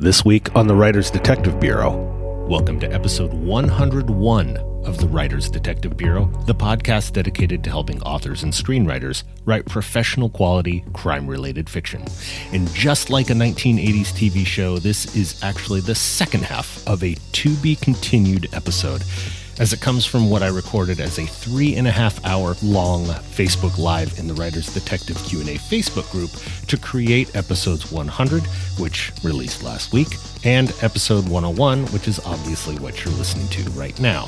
This week on the Writers Detective Bureau. Welcome to episode 101 of the Writers Detective Bureau, the podcast dedicated to helping authors and screenwriters write professional quality, crime-related fiction. And just like a 1980s TV show, this is actually the second half of a to-be-continued episode, as it comes from what I recorded as a 3.5-hour long Facebook Live in the Writers Detective Q&A Facebook group to create episodes 100, which released last week, and episode 101, which is obviously what you're listening to right now.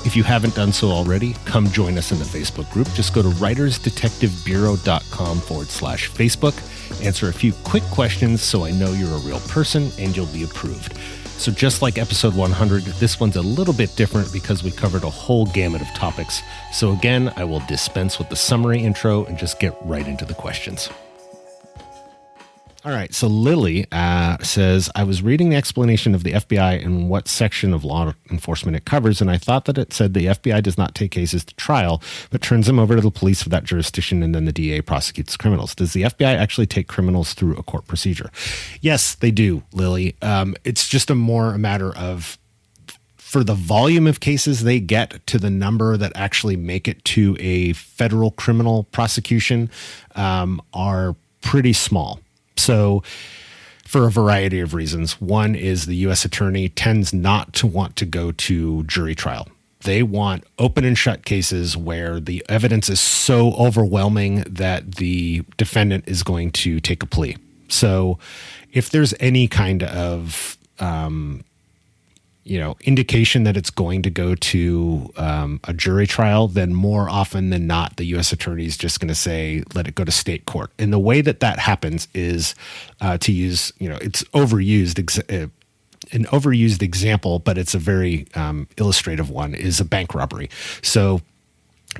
If you haven't done so already, come join us in the Facebook group. Just go to writersdetectivebureau.com/Facebook, answer a few quick questions so I know you're a real person and you'll be approved. So just like episode 100, this one's a little bit different because we covered a whole gamut of topics. So again, I will dispense with the summary intro and just get right into the questions. All right, so Lily says, I was reading the explanation of the FBI and what section of law enforcement it covers, and I thought that it said the FBI does not take cases to trial, but turns them over to the police for that jurisdiction, and then the DA prosecutes criminals. Does the FBI actually take criminals through a court procedure? Yes, they do, Lily. It's just a matter of, for the volume of cases they get to the number that actually make it to a federal criminal prosecution are pretty small. So for a variety of reasons, one is the U.S. attorney tends not to want to go to jury trial. They want open and shut cases where the evidence is so overwhelming that the defendant is going to take a plea. So if there's any kind of indication that it's going to go to a jury trial, then more often than not, the U.S. attorney is just going to say, let it go to state court. And the way that happens is to use, it's overused, an overused example, but it's a very illustrative one, is a bank robbery. So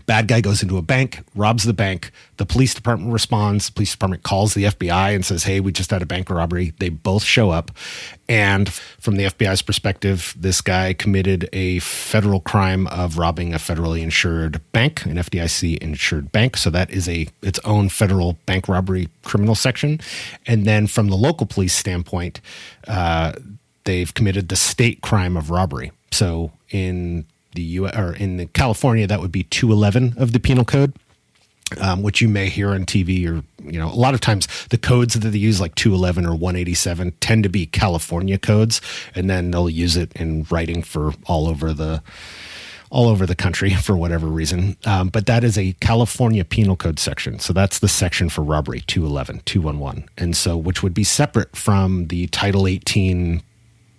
bad guy goes into a bank, robs the bank. The police department responds. The police department calls the FBI and says, hey, we just had a bank robbery. They both show up. And from the FBI's perspective, this guy committed a federal crime of robbing a federally insured bank, an FDIC insured bank. So that is its own federal bank robbery criminal section. And then from the local police standpoint, they've committed the state crime of robbery. So in the U.S. or in California, that would be 211 of the penal code, which you may hear on TV, or a lot of times the codes that they use, like 211 or 187, tend to be California codes, and then they'll use it in writing for all over the country for whatever reason. But that is a California penal code section, so that's the section for robbery, 211, and so which would be separate from the Title 18,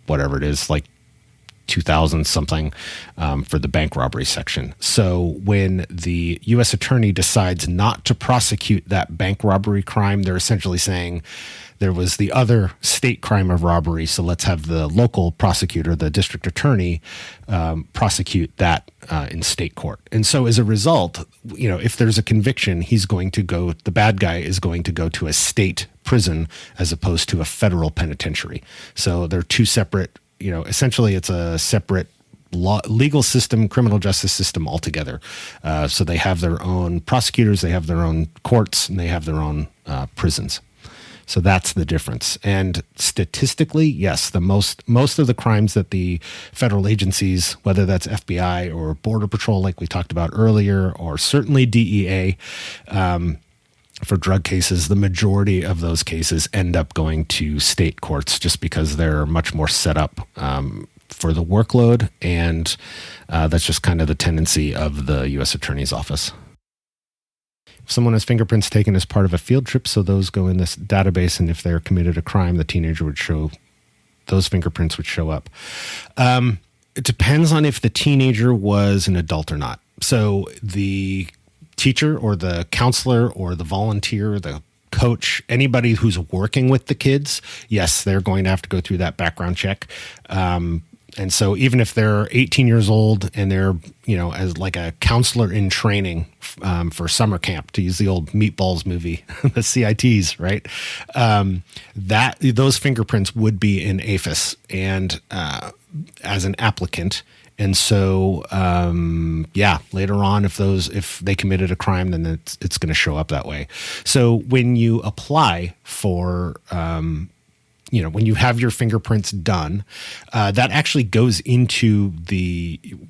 whatever it is, like 2000 something for the bank robbery section. So when the U.S. attorney decides not to prosecute that bank robbery crime, they're essentially saying there was the other state crime of robbery, so let's have the local prosecutor, the district attorney, prosecute that in state court. And so as a result, if there's a conviction, the bad guy is going to go to a state prison as opposed to a federal penitentiary. So they're two separate, essentially it's a separate legal system, criminal justice system altogether. So they have their own prosecutors, they have their own courts, and they have their own prisons. So that's the difference. And statistically, yes, most of the crimes that the federal agencies, whether that's FBI or Border Patrol, like we talked about earlier, or certainly DEA, for drug cases, the majority of those cases end up going to state courts just because they're much more set up for the workload, and that's just kind of the tendency of the U.S. Attorney's Office. If someone has fingerprints taken as part of a field trip, so those go in this database, and if they're committed a crime, the teenager would show, those fingerprints would show up. It depends on if the teenager was an adult or not. So the teacher or the counselor or the volunteer, the coach, anybody who's working with the kids, yes, they're going to have to go through that background check. And so even if they're 18 years old and they're, as like a counselor in training for summer camp, to use the old Meatballs movie, the CITs, right? Those fingerprints would be in APHIS and as an applicant. And so, later on, if they committed a crime, then it's going to show up that way. So when you apply for when you have your fingerprints done, that actually goes into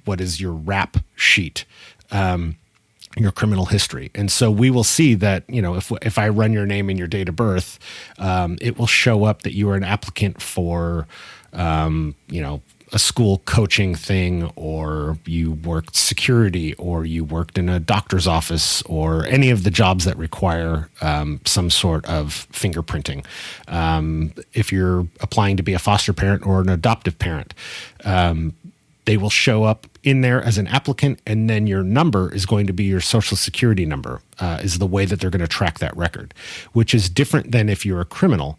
what is your rap sheet, your criminal history. And so we will see that, if I run your name and your date of birth, it will show up that you are an applicant for, a school coaching thing, or you worked security, or you worked in a doctor's office, or any of the jobs that require some sort of fingerprinting. If you're applying to be a foster parent or an adoptive parent, they will show up in there as an applicant, and then your number is going to be your social security number, is the way that they're going to track that record, which is different than if you're a criminal.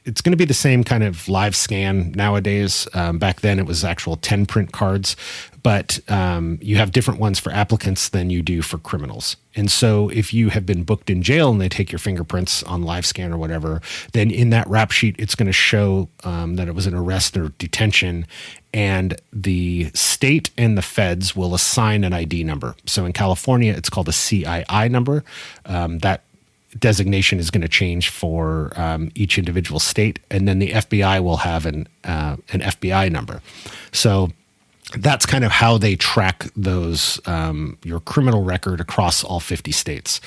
It's going to be the same kind of live scan nowadays. Back then it was actual 10 print cards, but you have different ones for applicants than you do for criminals. And so if you have been booked in jail and they take your fingerprints on live scan or whatever, then in that rap sheet, it's going to show that it was an arrest or detention, and the state and the feds will assign an ID number. So in California, it's called a CII number. That designation is going to change for each individual state, and then the FBI will have an FBI number. So that's kind of how they track those your criminal record across all 50 states.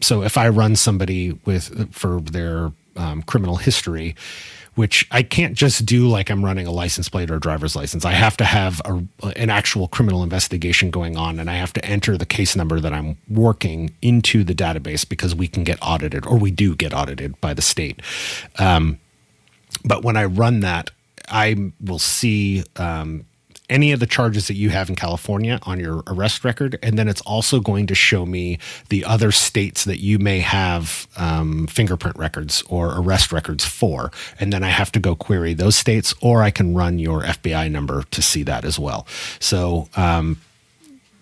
So if I run somebody for their criminal history, which I can't just do like I'm running a license plate or a driver's license. I have to have an actual criminal investigation going on, and I have to enter the case number that I'm working into the database, because we can get audited, or we do get audited by the state. But when I run that, I will see any of the charges that you have in California on your arrest record, and then it's also going to show me the other states that you may have fingerprint records or arrest records for, and then I have to go query those states, or I can run your FBI number to see that as well. So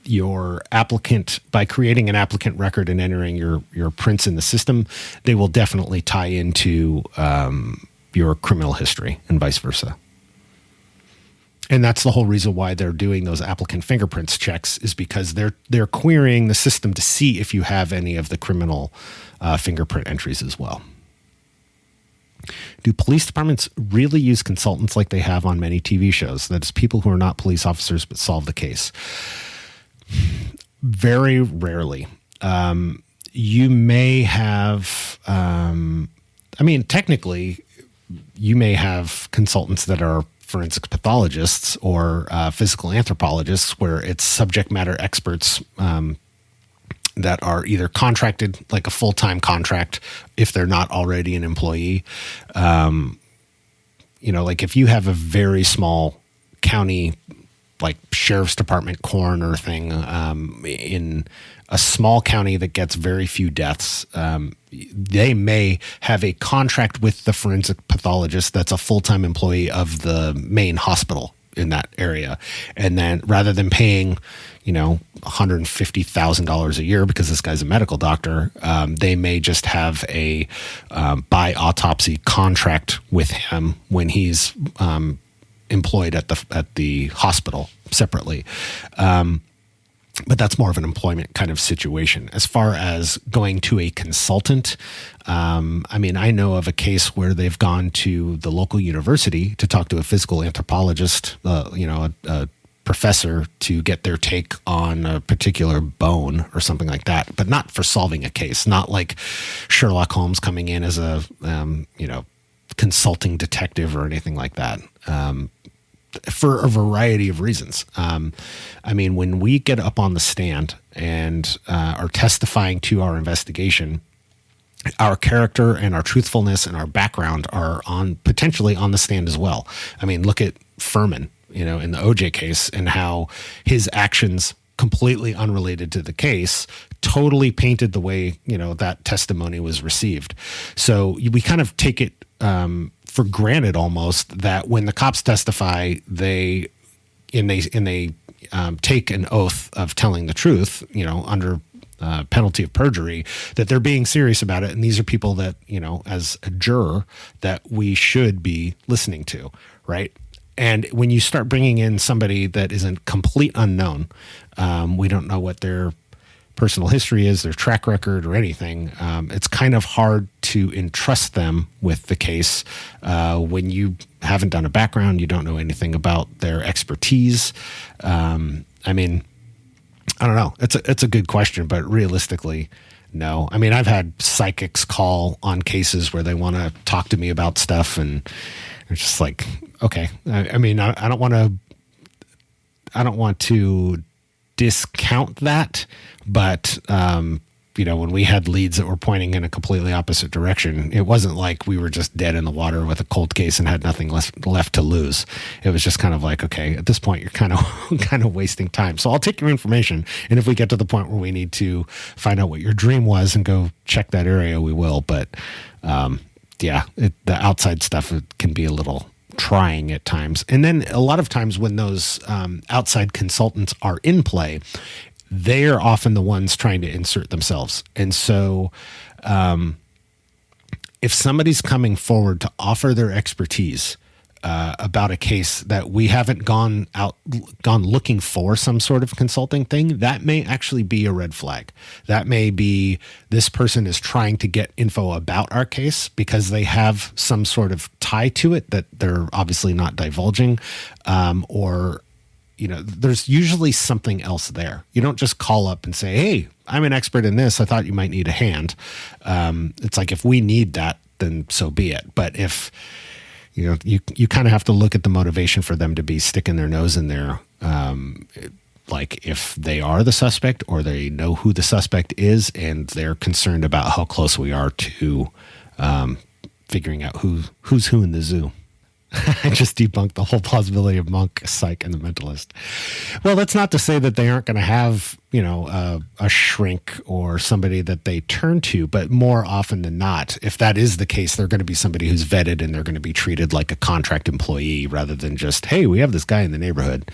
your applicant, by creating an applicant record and entering your prints in the system, they will definitely tie into your criminal history and vice versa. And that's the whole reason why they're doing those applicant fingerprints checks, is because they're querying the system to see if you have any of the criminal fingerprint entries as well. Do police departments really use consultants like they have on many TV shows? That's people who are not police officers but solve the case. Very rarely. You may have, technically, you may have consultants that are forensic pathologists or physical anthropologists, where it's subject matter experts that are either contracted, like a full-time contract, if they're not already an employee. Like if you have a very small county, like sheriff's department coroner thing, in a small county that gets very few deaths, they may have a contract with the forensic pathologist that's a full-time employee of the main hospital in that area. And then rather than paying, $150,000 a year because this guy's a medical doctor, they may just have a by autopsy contract with him when he's employed at the hospital separately. But that's more of an employment kind of situation. As far as going to a consultant, I know of a case where they've gone to the local university to talk to a physical anthropologist, a professor, to get their take on a particular bone or something like that, but not for solving a case, not like Sherlock Holmes coming in as a, consulting detective or anything like that. For a variety of reasons. When we get up on the stand and are testifying to our investigation, our character and our truthfulness and our background are potentially on the stand as well. Look at Furman, in the OJ case, and how his actions, completely unrelated to the case, totally painted the way, that testimony was received. So we kind of take it for granted almost that when the cops testify, they take an oath of telling the truth, under penalty of perjury, that they're being serious about it. And these are people that, as a juror, that we should be listening to, right? And when you start bringing in somebody that is a complete unknown, we don't know what their personal history is, their track record, or anything, it's kind of hard to entrust them with the case when you haven't done a background, you don't know anything about their expertise. I mean, I don't know. It's a good question, but realistically, no. I mean, I've had psychics call on cases where they want to talk to me about stuff, and it's just like, okay. I mean, I don't want to discount that, but when we had leads that were pointing in a completely opposite direction, it wasn't like we were just dead in the water with a cold case and had nothing left to lose. It was just kind of like, okay, at this point, you're kind of wasting time. So I'll take your information, and if we get to the point where we need to find out what your dream was and go check that area, we will. But the outside stuff can be a little trying at times. And then a lot of times when those outside consultants are in play, they are often the ones trying to insert themselves. And so if somebody's coming forward to offer their expertise about a case that we haven't gone looking for some sort of consulting thing, that may actually be a red flag. That may be this person is trying to get info about our case because they have some sort of tie to it that they're obviously not divulging, or there's usually something else there. You don't just call up and say, hey, I'm an expert in this. I thought you might need a hand. It's like, if we need that, then so be it. But if, you kind of have to look at the motivation for them to be sticking their nose in there. Like if they are the suspect, or they know who the suspect is and they're concerned about how close we are to figuring out who's who in the zoo. I just debunked the whole plausibility of Monk, Psych, and the Mentalist. Well, that's not to say that they aren't going to have, a shrink or somebody that they turn to, but more often than not, if that is the case, they're going to be somebody who's vetted, and they're going to be treated like a contract employee rather than just, hey, we have this guy in the neighborhood.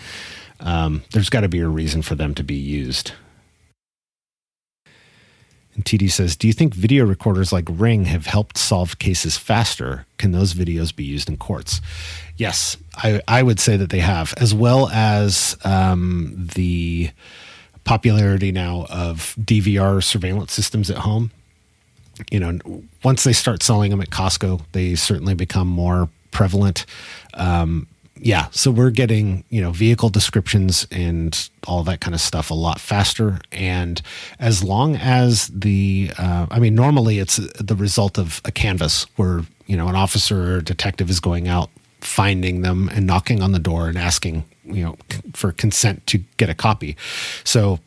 There's got to be a reason for them to be used. And TD says, do you think video recorders like Ring have helped solve cases faster? Can those videos be used in courts? Yes, I would say that they have, as well as the popularity now of DVR surveillance systems at home. Once they start selling them at Costco, they certainly become more prevalent. So we're getting, vehicle descriptions and all that kind of stuff a lot faster. And as long as normally it's the result of a canvas where, an officer or detective is going out, finding them and knocking on the door and asking, for consent to get a copy. So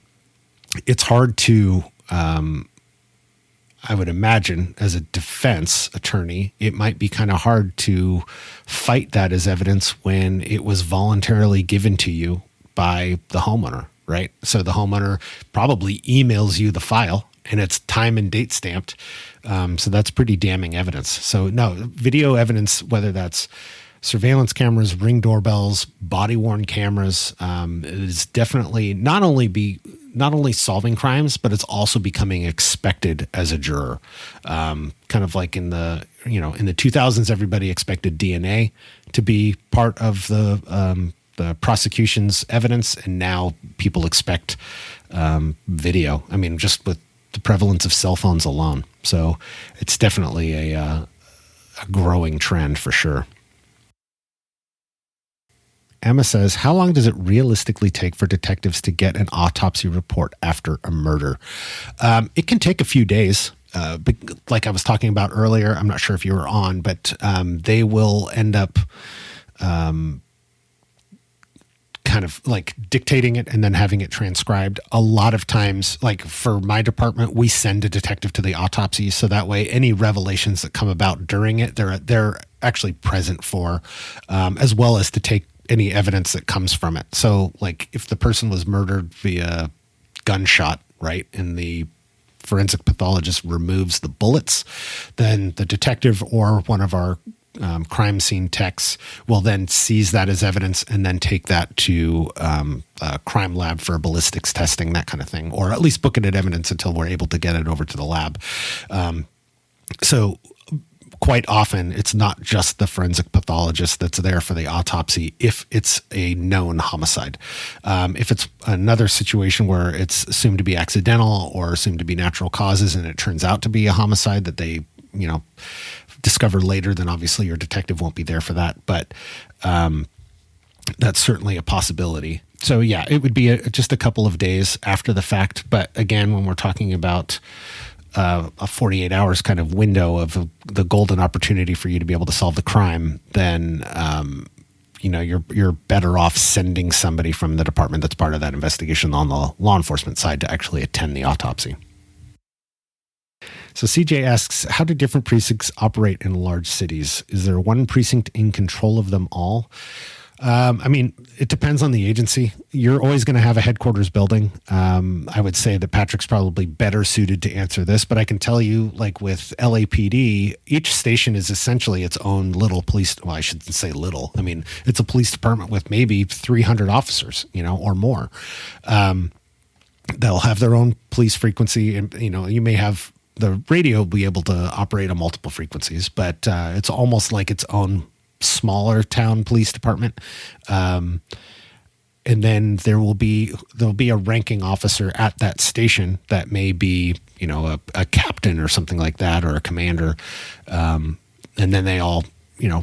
it's hard to, I would imagine, as a defense attorney, it might be kind of hard to fight that as evidence when it was voluntarily given to you by the homeowner, right? So the homeowner probably emails you the file, and it's time and date stamped. So that's pretty damning evidence. So no, video evidence, whether that's surveillance cameras, Ring doorbells, body-worn cameras, is definitely not only solving crimes, but it's also becoming expected as a juror. Kind of like in the 2000s, everybody expected DNA to be part of the prosecution's evidence, and now people expect video. I mean, just with the prevalence of cell phones alone. So it's definitely a growing trend for sure. Emma says, how long does it realistically take for detectives to get an autopsy report after a murder? It can take a few days. Like I was talking about earlier, I'm not sure if you were on, but they will end up kind of like dictating it and then having it transcribed. A lot of times, like for my department, we send a detective to the autopsy. So that way, any revelations that come about during it, they're actually present for, as well as to take any evidence that comes from it. So like if the person was murdered via gunshot, right, and the forensic pathologist removes the bullets, then the detective or one of our crime scene techs will then seize that as evidence and then take that to a crime lab for ballistics testing, that kind of thing, or at least book it at evidence until we're able to get it over to the lab. So quite often it's not just the forensic pathologist that's there for the autopsy if it's a known homicide. If it's another situation where it's assumed to be accidental or assumed to be natural causes and it turns out to be a homicide that they, discover later, then obviously your detective won't be there for that. But that's certainly a possibility. So yeah, it would be just a couple of days after the fact. But again, when we're talking about a 48 hours kind of window of the golden opportunity for you to be able to solve the crime, then you're better off sending somebody from the department that's part of that investigation on the law enforcement side to actually attend the autopsy. So CJ asks, how do different precincts operate in large cities? Is there one precinct in control of them all? It depends on the agency. You're always going to have a headquarters building. I would say that Patrick's probably better suited to answer this, but I can tell you, like with LAPD, each station is essentially its own little police. Well, I shouldn't say little. I mean, it's a police department with maybe 300 officers, or more. They'll have their own police frequency, and you may have the radio be able to operate on multiple frequencies, but it's almost like its own smaller town police department. And then there'll be a ranking officer at that station that may be, a captain or something like that, or a commander. And then they all,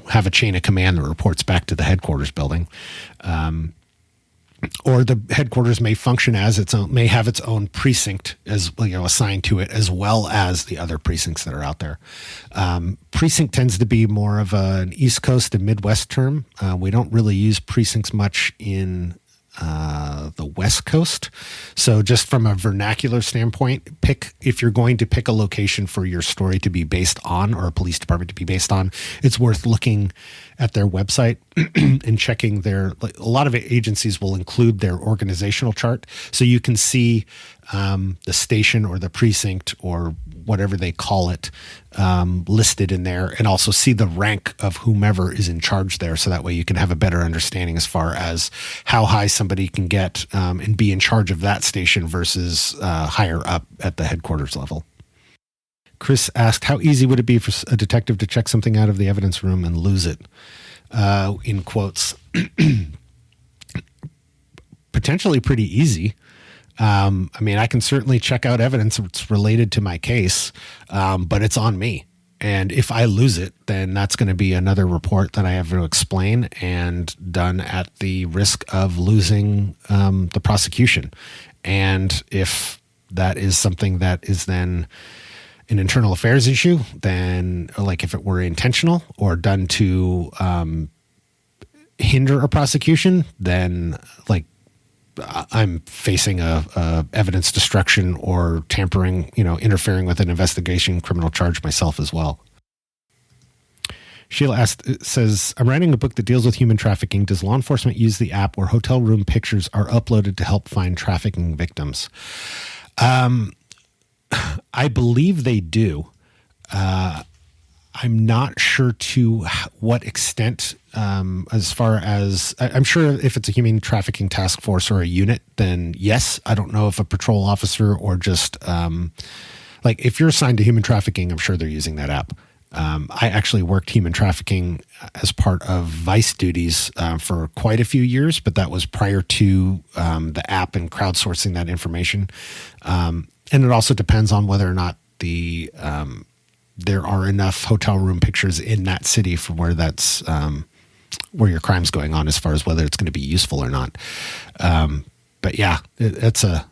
have a chain of command that reports back to the headquarters building. Or the headquarters may function as may have its own precinct as assigned to it, as well as the other precincts that are out there. Precinct tends to be more of an East Coast and Midwest term. We don't really use precincts much in the West Coast. So just from a vernacular standpoint, if you're going to pick a location for your story to be based on, or a police department to be based on, it's worth looking at their website and checking a lot of agencies will include their organizational chart. So you can see the station or the precinct or whatever they call it listed in there, and also see the rank of whomever is in charge there. So that way you can have a better understanding as far as how high somebody can get and be in charge of that station versus higher up at the headquarters level. Chris asked, how easy would it be for a detective to check something out of the evidence room and lose it? In quotes. Potentially pretty easy. I can certainly check out evidence that's related to my case, but it's on me. And if I lose it, then that's going to be another report that I have to explain, and done at the risk of losing the prosecution. And if that is something that is then an internal affairs issue, then like if it were intentional or done to hinder a prosecution, then like I'm facing a evidence destruction or tampering, interfering with an investigation criminal charge myself as well. Sheila says, I'm writing a book that deals with human trafficking. Does law enforcement use the app where hotel room pictures are uploaded to help find trafficking victims? I believe they do. I'm not sure to what extent, as far as I'm sure if it's a human trafficking task force or a unit, then yes. I don't know if a patrol officer or just like if you're assigned to human trafficking, I'm sure they're using that app. I actually worked human trafficking as part of vice duties for quite a few years, but that was prior to the app and crowdsourcing that information. And it also depends on whether or not there are enough hotel room pictures in that city for where that's where your crime's going on, as far as whether it's going to be useful or not. But yeah, it's a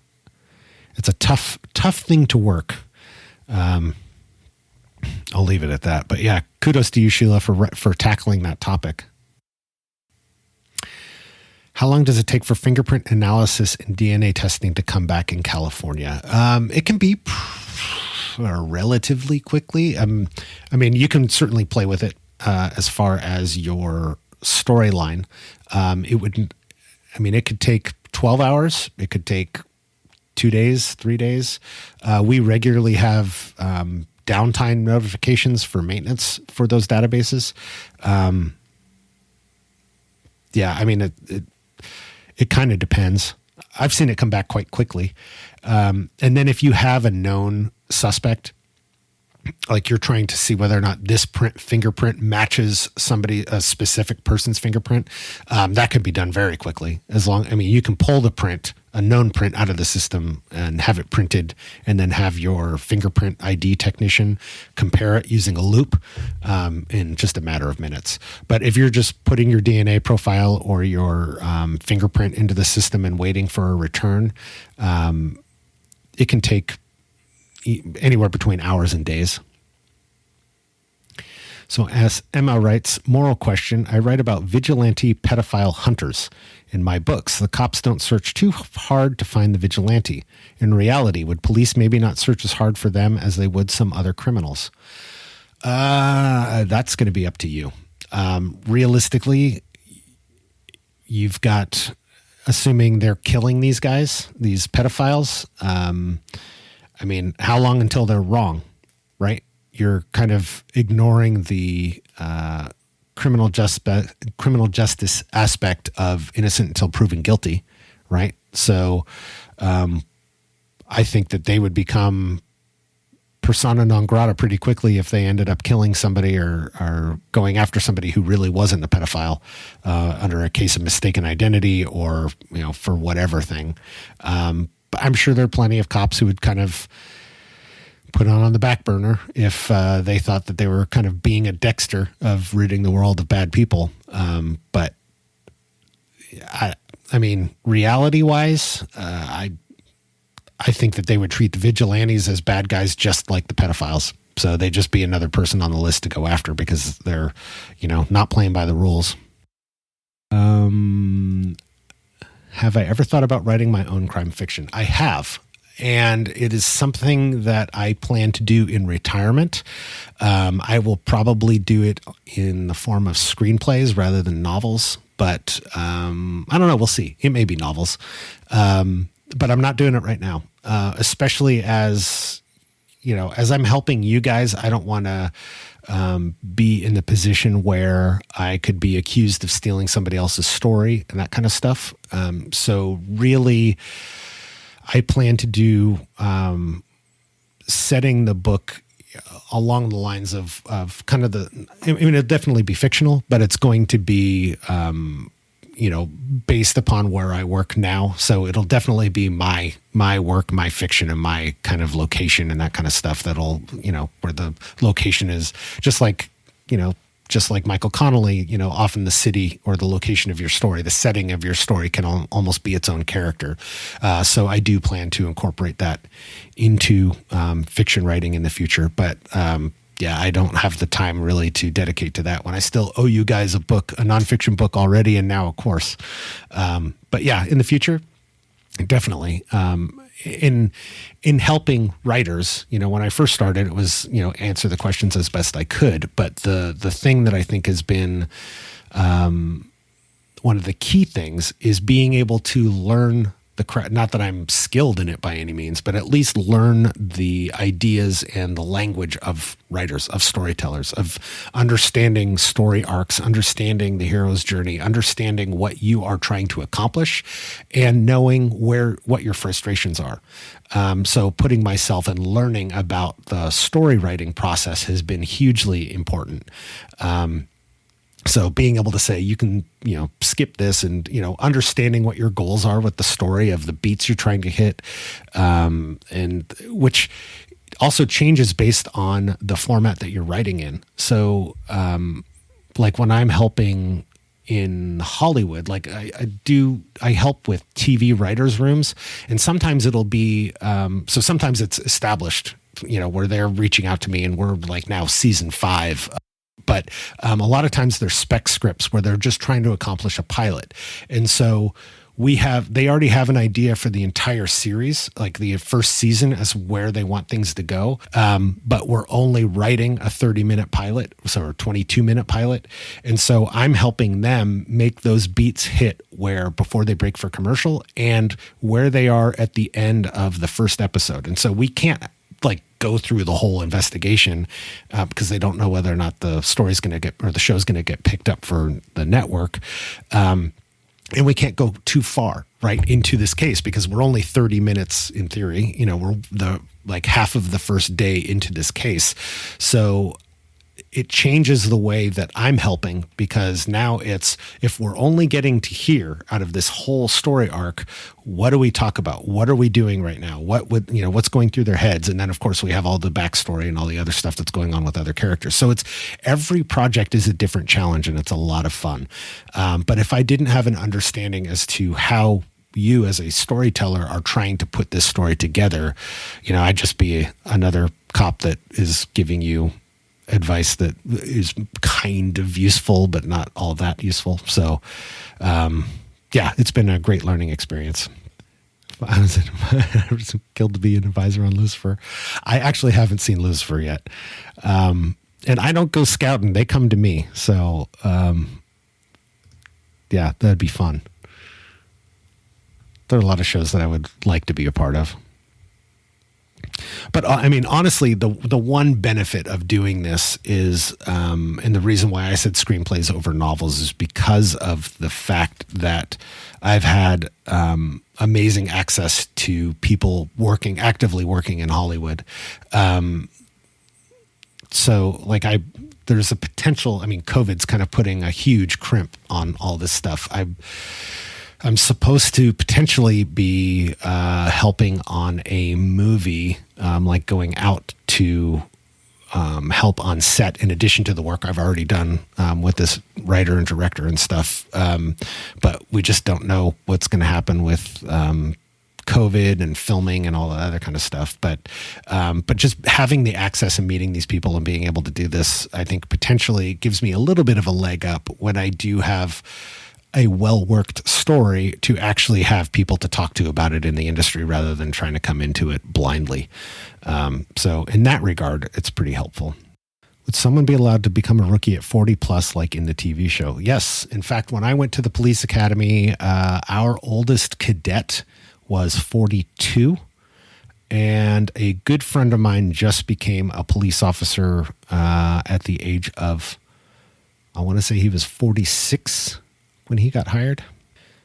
tough thing to work. I'll leave it at that. But yeah, kudos to you, Sheila, for tackling that topic. How long does it take for fingerprint analysis and DNA testing to come back in California? It can be relatively quickly. You can certainly play with it as far as your storyline. It could take 12 hours. It could take 2 days, 3 days. We regularly have downtime notifications for maintenance for those databases. It kind of depends. I've seen it come back quite quickly. And then if you have a known suspect, like you're trying to see whether or not this fingerprint matches a specific person's fingerprint. That can be done very quickly. You can pull the print, a known print, out of the system and have it printed, and then have your fingerprint ID technician compare it using a loop in just a matter of minutes. But if you're just putting your DNA profile or your fingerprint into the system and waiting for a return, it can take anywhere between hours and days. So as Emma writes, moral question, I write about vigilante pedophile hunters. In my books, the cops don't search too hard to find the vigilante. In reality, would police maybe not search as hard for them as they would some other criminals? That's going to be up to you. Realistically, you've got, assuming they're killing these guys, these pedophiles, how long until they're wrong, right? You're kind of ignoring the criminal justice aspect of innocent until proven guilty, right? So I think that they would become persona non grata pretty quickly if they ended up killing somebody or going after somebody who really wasn't a pedophile under a case of mistaken identity or, for whatever thing. But I'm sure there are plenty of cops who would kind of put on the back burner if they thought that they were kind of being a Dexter of ridding the world of bad people. But reality-wise, I think that they would treat the vigilantes as bad guys just like the pedophiles. So they'd just be another person on the list to go after because they're, not playing by the rules. Have I ever thought about writing my own crime fiction? I have. And it is something that I plan to do in retirement. I will probably do it in the form of screenplays rather than novels. But I don't know. We'll see. It may be novels. But I'm not doing it right now, especially as I'm helping you guys. I don't want to be in the position where I could be accused of stealing somebody else's story and that kind of stuff. So really, I plan to do setting the book along the lines of kind of it'll definitely be fictional, but it's going to be, based upon where I work now. So it'll definitely be my work, my fiction, and my kind of location and that kind of stuff that'll, where the location is just like Michael Connolly, often the city or the location of your story, the setting of your story can almost be its own character. So I do plan to incorporate that into fiction writing in the future. But I don't have the time really to dedicate to that when I still owe you guys a nonfiction book already, and now a course. But yeah, in the future, definitely. In helping writers, when I first started, it was, answer the questions as best I could. But the thing that I think has been one of the key things is being able to learn not that I'm skilled in it by any means, but at least learn the ideas and the language of writers, of storytellers, of understanding story arcs, understanding the hero's journey, understanding what you are trying to accomplish, and knowing what your frustrations are. So putting myself and learning about the story writing process has been hugely important. So being able to say, you can, skip this and, understanding what your goals are with the story of the beats you're trying to hit, and which also changes based on the format that you're writing in. So, like when I'm helping in Hollywood, like I help with TV writers' rooms, and sometimes it'll be, so sometimes it's established, where they're reaching out to me and we're like now season 5. But a lot of times there's spec scripts where they're just trying to accomplish a pilot. And so they already have an idea for the entire series, like the first season, as where they want things to go. But we're only writing a 30-minute pilot, so a 22-minute pilot. And so I'm helping them make those beats hit before they break for commercial and where they are at the end of the first episode. And so we can't go through the whole investigation because they don't know whether or not the story's going to get, or the show's going to get picked up for the network. And we can't go too far right into this case because we're only 30 minutes in theory. like half of the first day into this case. So it changes the way that I'm helping, because now it's, if we're only getting to here out of this whole story arc, what do we talk about? What are we doing right now? What would, what's going through their heads? And then of course we have all the backstory and all the other stuff that's going on with other characters. So it's, every project is a different challenge, and it's a lot of fun. But if I didn't have an understanding as to how you as a storyteller are trying to put this story together, I'd just be another cop that is giving you advice that is kind of useful, but not all that useful. So, it's been a great learning experience. I was killed to be an advisor on Lucifer. I actually haven't seen Lucifer yet. And I don't go scouting. They come to me. So, that'd be fun. There are a lot of shows that I would like to be a part of. But honestly, the one benefit of doing this is, and the reason why I said screenplays over novels is because of the fact that I've had amazing access to people actively working in Hollywood. So there's a potential, COVID's kind of putting a huge crimp on all this stuff. I'm supposed to potentially be helping on a movie, going out to help on set in addition to the work I've already done with this writer and director and stuff. But we just don't know what's going to happen with COVID and filming and all that other kind of stuff. But just having the access and meeting these people and being able to do this, I think potentially gives me a little bit of a leg up when I do have a well-worked story to actually have people to talk to about it in the industry rather than trying to come into it blindly. So in that regard, it's pretty helpful. Would someone be allowed to become a rookie at 40 plus like in the TV show? Yes. In fact, when I went to the police academy, our oldest cadet was 42. And a good friend of mine just became a police officer at the age of, I want to say he was 46 when he got hired.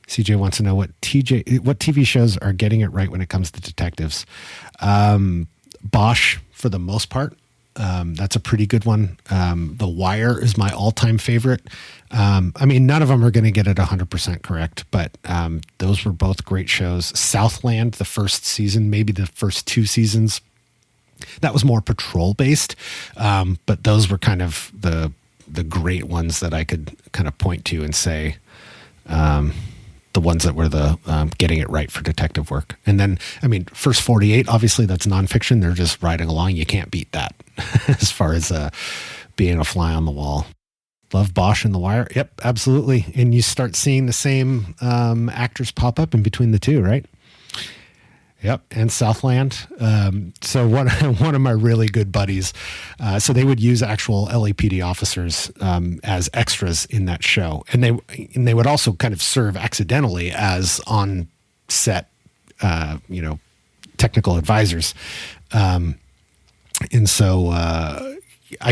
CJ wants to know what TV shows are getting it right when it comes to detectives. Bosch, for the most part. That's a pretty good one. The Wire is my all-time favorite. None of them are going to get it 100% correct, but those were both great shows. Southland, the first season, maybe the first 2 seasons, that was more patrol-based, but those were kind of the great ones that I could kind of point to and say, the ones that were the getting it right for detective work. And then, First 48, obviously that's nonfiction. They're just riding along. You can't beat that as far as being a fly on the wall. Love Bosch and The Wire. Yep, absolutely. And you start seeing the same actors pop up in between the two, right? Yep, and Southland. So one of my really good buddies, so they would use actual LAPD officers as extras in that show, and they would also kind of serve accidentally as on set, technical advisors. And so I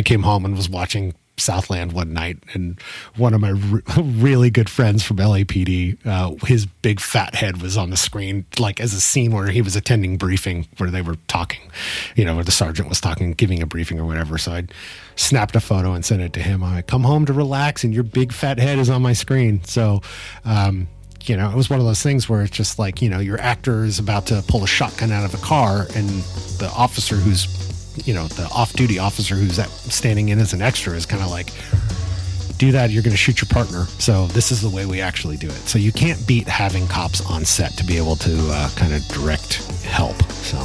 came home and was watching Southland one night, and one of my really good friends from LAPD, his big fat head was on the screen, like as a scene where he was attending briefing where they were talking, where the sergeant was talking, giving a briefing or whatever. So I snapped a photo and sent it to him. I come home to relax and your big fat head is on my screen. So, it was one of those things where it's just like, your actor is about to pull a shotgun out of a car, and the officer who's the off-duty officer who's standing in as an extra is kind of like, do that, you're going to shoot your partner. So this is the way we actually do it. So you can't beat having cops on set to be able to kind of direct help. So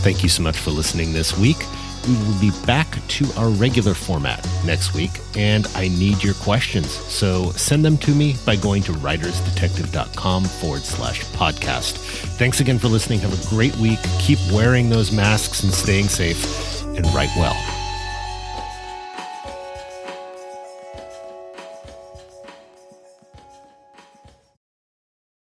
thank you so much for listening this week. We will be back to our regular format next week, and I need your questions. So send them to me by going to writersdetective.com/podcast. Thanks again for listening. Have a great week. Keep wearing those masks and staying safe, and write well.